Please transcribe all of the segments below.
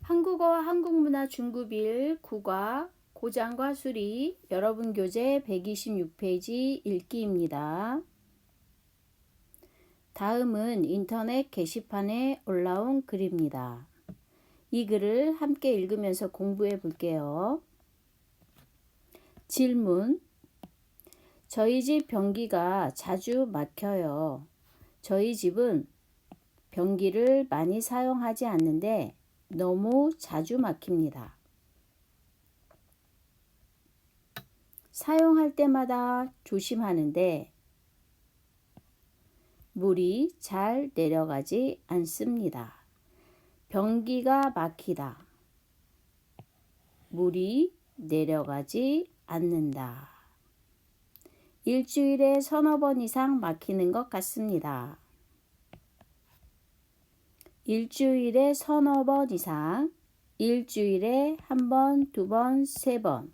한국어 한국문화 중급1 국어 고장과 수리 여러분 교재 126페이지 읽기입니다. 다음은 인터넷 게시판에 올라온 글입니다. 이 글을 함께 읽으면서 공부해 볼게요. 질문. 저희 집 변기가 자주 막혀요. 저희 집은 변기를 많이 사용하지 않는데 너무 자주 막힙니다. 사용할 때마다 조심하는데 물이 잘 내려가지 않습니다. 변기가 막히다. 물이 내려가지 않는다. 일주일에 서너 번 이상 막히는 것 같습니다. 일주일에 서너 번 이상, 일주일에 한 번, 두 번, 세 번,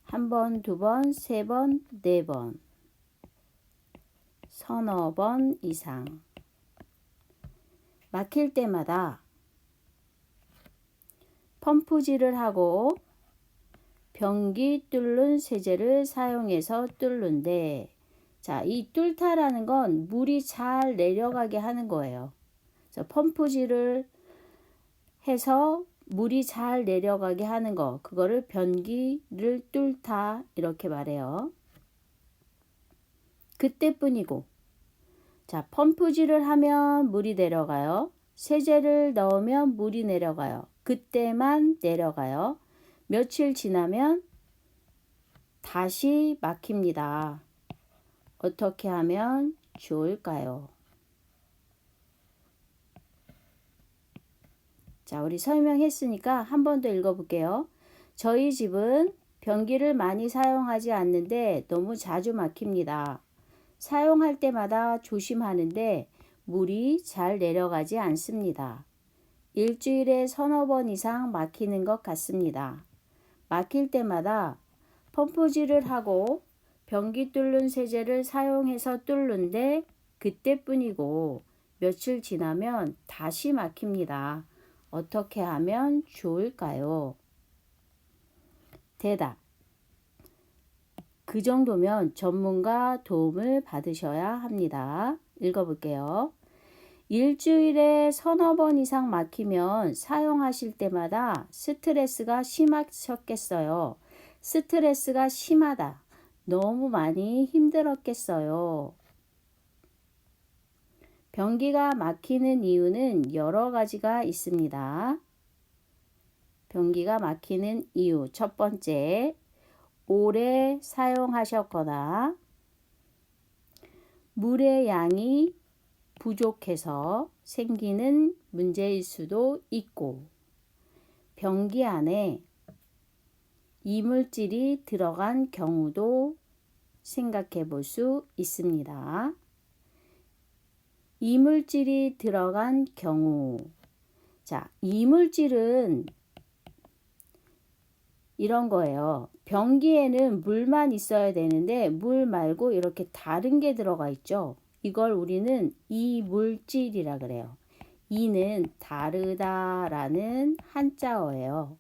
한 번, 두 번, 세 번, 네 번, 서너 번 이상. 막힐 때마다 펌프질을 하고 변기 뚫는 세제를 사용해서 뚫는데, 자, 이 뚫다라는 건 물이 잘 내려가게 하는 거예요. 펌프질을 해서 물이 잘 내려가게 하는 거, 그거를 변기를 뚫다 이렇게 말해요. 그때뿐이고, 자, 펌프질을 하면 물이 내려가요. 세제를 넣으면 물이 내려가요. 그때만 내려가요. 며칠 지나면 다시 막힙니다. 어떻게 하면 좋을까요? 자, 우리 설명했으니까 한 번 더 읽어볼게요. 저희 집은 변기를 많이 사용하지 않는데 너무 자주 막힙니다. 사용할 때마다 조심하는데 물이 잘 내려가지 않습니다. 일주일에 서너 번 이상 막히는 것 같습니다. 막힐 때마다 펌프질을 하고 변기 뚫는 세제를 사용해서 뚫는데 그때뿐이고 며칠 지나면 다시 막힙니다. 어떻게 하면 좋을까요? 대답. 그 정도면 전문가 도움을 받으셔야 합니다. 읽어볼게요. 일주일에 서너 번 이상 막히면 사용하실 때마다 스트레스가 심하셨겠어요. 스트레스가 심하다. 너무 많이 힘들었겠어요. 변기가 막히는 이유는 여러 가지가 있습니다. 변기가 막히는 이유. 첫 번째, 오래 사용하셨거나 물의 양이 부족해서 생기는 문제일 수도 있고, 변기 안에 이물질이 들어간 경우도 생각해 볼 수 있습니다. 이물질이 들어간 경우. 자, 이물질은 이런 거예요. 변기에는 물만 있어야 되는데 물 말고 이렇게 다른 게 들어가 있죠. 이걸 우리는 이물질이라 그래요. 이는 다르다라는 한자어예요.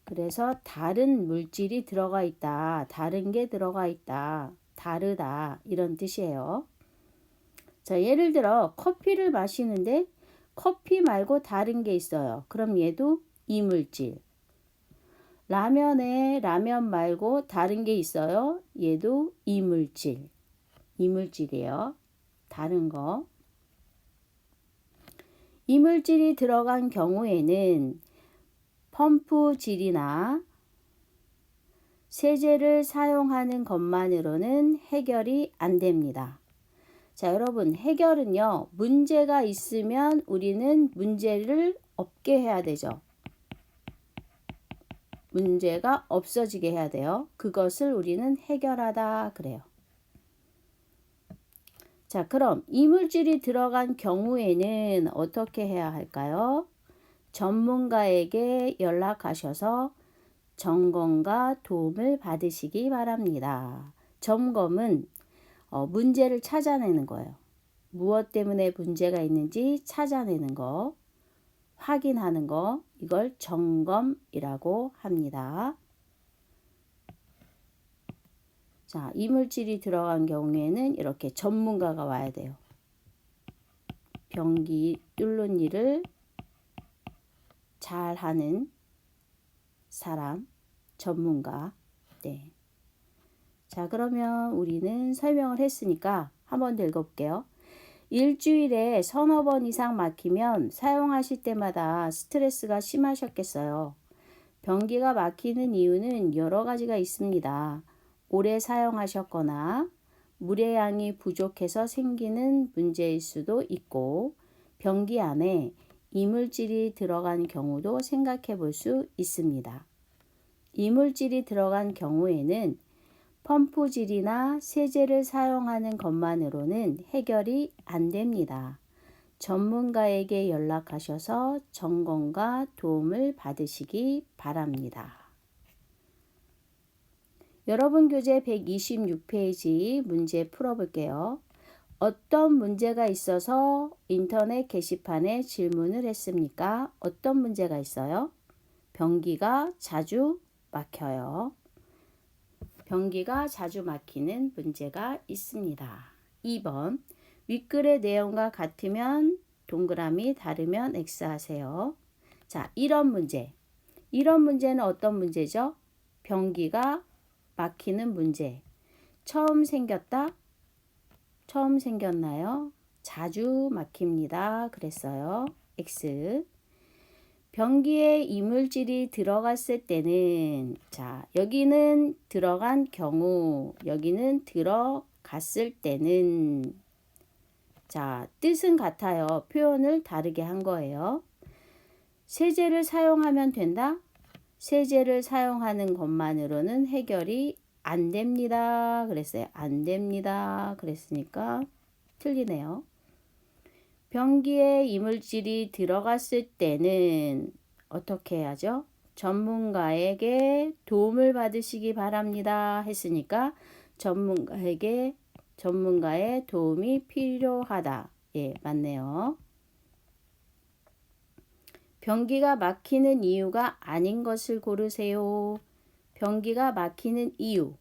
그래서 다른 물질이 들어가 있다, 다른 게 들어가 있다, 다르다 이런 뜻이에요. 자, 예를 들어 커피를 마시는데 커피 말고 다른 게 있어요. 그럼 얘도 이물질. 라면에 라면 말고 다른 게 있어요. 얘도 이물질. 이물질이에요. 다른 거. 이물질이 들어간 경우에는 펌프질이나 세제를 사용하는 것만으로는 해결이 안 됩니다. 자, 여러분, 해결은요, 문제가 있으면 우리는 문제를 없게 해야 되죠. 문제가 없어지게 해야 돼요. 그것을 우리는 해결하다 그래요. 자, 그럼 이물질이 들어간 경우에는 어떻게 해야 할까요? 전문가에게 연락하셔서 점검과 도움을 받으시기 바랍니다. 점검은 문제를 찾아내는 거예요. 무엇 때문에 문제가 있는지 찾아내는 거, 확인하는 거, 이걸 점검이라고 합니다. 자, 이물질이 들어간 경우에는 이렇게 전문가가 와야 돼요. 변기 뚫는 일을 잘하는 사람, 전문가. 네. 자, 그러면 우리는 설명을 했으니까 한 번 더 읽어볼게요. 일주일에 서너 번 이상 막히면 사용하실 때마다 스트레스가 심하셨겠어요. 변기가 막히는 이유는 여러 가지가 있습니다. 오래 사용하셨거나 물의 양이 부족해서 생기는 문제일 수도 있고, 변기 안에 이물질이 들어간 경우도 생각해 볼 수 있습니다. 이물질이 들어간 경우에는 펌프질이나 세제를 사용하는 것만으로는 해결이 안 됩니다. 전문가에게 연락하셔서 점검과 도움을 받으시기 바랍니다. 여러분 교재 126페이지 문제 풀어볼게요. 어떤 문제가 있어서 인터넷 게시판에 질문을 했습니까? 어떤 문제가 있어요? 변기가 자주 막혀요. 변기가 자주 막히는 문제가 있습니다. 2번, 윗글의 내용과 같으면 동그라미, 다르면 X 하세요. 자, 이런 문제. 이런 문제는 어떤 문제죠? 변기가 막히는 문제. 처음 생겼다? 처음 생겼나요? 자주 막힙니다. 그랬어요. X. 변기에 이물질이 들어갔을 때는, 자, 여기는 들어간 경우, 여기는 들어갔을 때는, 자, 뜻은 같아요. 표현을 다르게 한 거예요. 세제를 사용하면 된다? 세제를 사용하는 것만으로는 해결이 안 됩니다. 그랬어요. 안 됩니다. 그랬으니까 틀리네요. 변기에 이물질이 들어갔을 때는 어떻게 해야죠? 전문가에게 도움을 받으시기 바랍니다. 했으니까 전문가의 도움이 필요하다. 예, 맞네요. 변기가 막히는 이유가 아닌 것을 고르세요. 변기가 막히는 이유.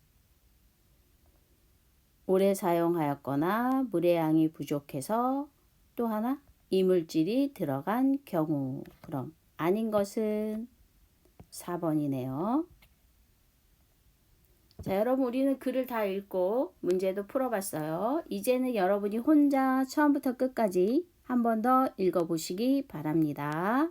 오래 사용하였거나 물의 양이 부족해서, 또 하나 이물질이 들어간 경우. 그럼 아닌 것은 4번이네요. 자, 여러분 우리는 글을 다 읽고 문제도 풀어봤어요. 이제는 여러분이 혼자 처음부터 끝까지 한 번 더 읽어보시기 바랍니다.